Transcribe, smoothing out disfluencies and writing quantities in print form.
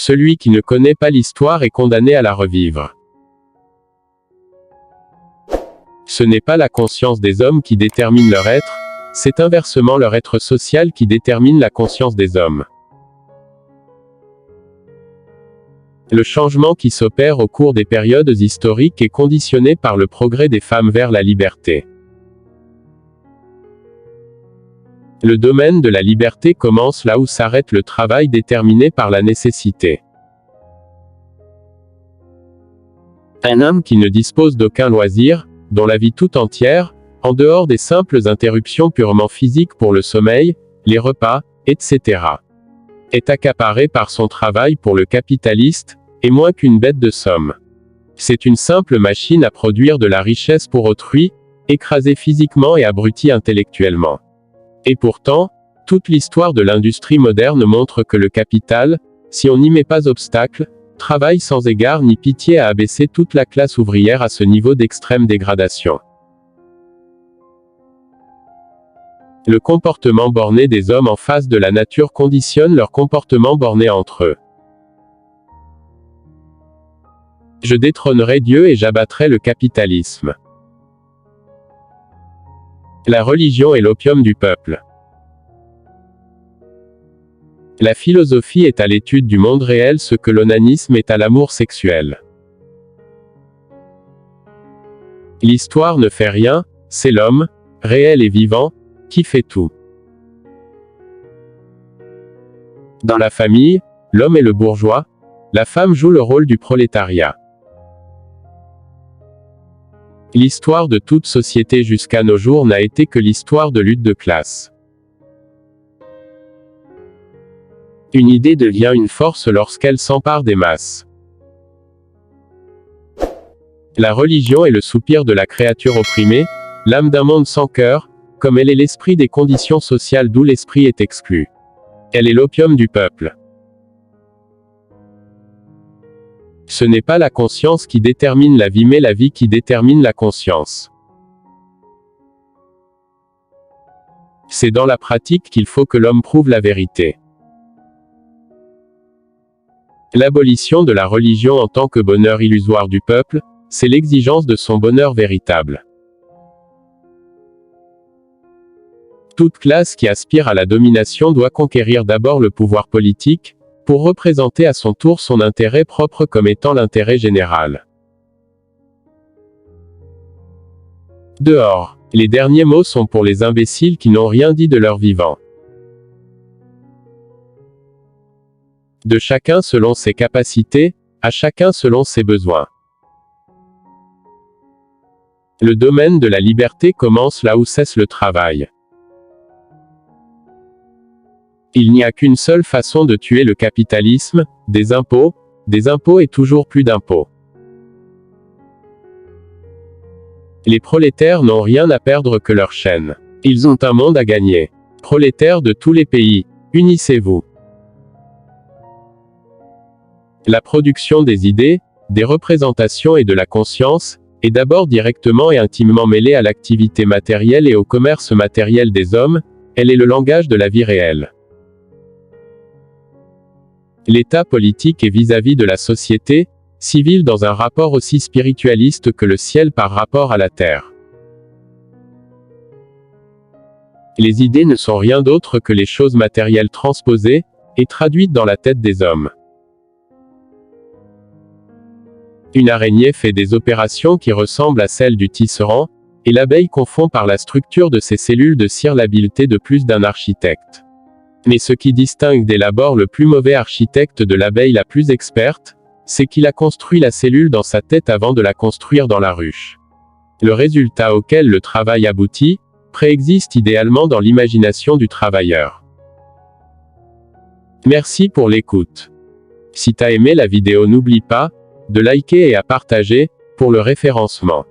Celui qui ne connaît pas l'histoire est condamné à la revivre. Ce n'est pas la conscience des hommes qui détermine leur être, c'est inversement leur être social qui détermine la conscience des hommes. Le changement qui s'opère au cours des périodes historiques est conditionné par le progrès des femmes vers la liberté. Le domaine de la liberté commence là où s'arrête le travail déterminé par la nécessité. Un homme qui ne dispose d'aucun loisir, dont la vie tout entière, en dehors des simples interruptions purement physiques pour le sommeil, les repas, etc., est accaparé par son travail pour le capitaliste, et moins qu'une bête de somme. C'est une simple machine à produire de la richesse pour autrui, écrasé physiquement et abruti intellectuellement. Et pourtant, toute l'histoire de l'industrie moderne montre que le capital, si on n'y met pas obstacle, travaille sans égard ni pitié à abaisser toute la classe ouvrière à ce niveau d'extrême dégradation. Le comportement borné des hommes en face de la nature conditionne leur comportement borné entre eux. Je détrônerai Dieu et j'abattrai le capitalisme. La religion est l'opium du peuple. La philosophie est à l'étude du monde réel ce que l'onanisme est à l'amour sexuel. L'histoire ne fait rien, c'est l'homme, réel et vivant, qui fait tout. Dans la famille, l'homme est le bourgeois, la femme joue le rôle du prolétariat. L'histoire de toute société jusqu'à nos jours n'a été que l'histoire de lutte de classe. Une idée devient une force lorsqu'elle s'empare des masses. La religion est le soupir de la créature opprimée, l'âme d'un monde sans cœur, comme elle est l'esprit des conditions sociales d'où l'esprit est exclu. Elle est l'opium du peuple. Ce n'est pas la conscience qui détermine la vie mais la vie qui détermine la conscience. C'est dans la pratique qu'il faut que l'homme prouve la vérité. L'abolition de la religion en tant que bonheur illusoire du peuple, c'est l'exigence de son bonheur véritable. Toute classe qui aspire à la domination doit conquérir d'abord le pouvoir politique, pour représenter à son tour son intérêt propre comme étant l'intérêt général. Dehors, les derniers mots sont pour les imbéciles qui n'ont rien dit de leur vivant. De chacun selon ses capacités, à chacun selon ses besoins. Le domaine de la liberté commence là où cesse le travail. Il n'y a qu'une seule façon de tuer le capitalisme, des impôts et toujours plus d'impôts. Les prolétaires n'ont rien à perdre que leur chaîne. Ils ont un monde à gagner. Prolétaires de tous les pays, unissez-vous. La production des idées, des représentations et de la conscience, est d'abord directement et intimement mêlée à l'activité matérielle et au commerce matériel des hommes, elle est le langage de la vie réelle. L'état politique est vis-à-vis de la société civile dans un rapport aussi spiritualiste que le ciel par rapport à la terre. Les idées ne sont rien d'autre que les choses matérielles transposées et traduites dans la tête des hommes. Une araignée fait des opérations qui ressemblent à celles du tisserand, et l'abeille confond par la structure de ses cellules de cire l'habileté de plus d'un architecte. Mais ce qui distingue dès l'abord le plus mauvais architecte de l'abeille la plus experte, c'est qu'il a construit la cellule dans sa tête avant de la construire dans la ruche. Le résultat auquel le travail aboutit, préexiste idéalement dans l'imagination du travailleur. Merci pour l'écoute. Si t'as aimé la vidéo, n'oublie pas de liker et à partager, pour le référencement.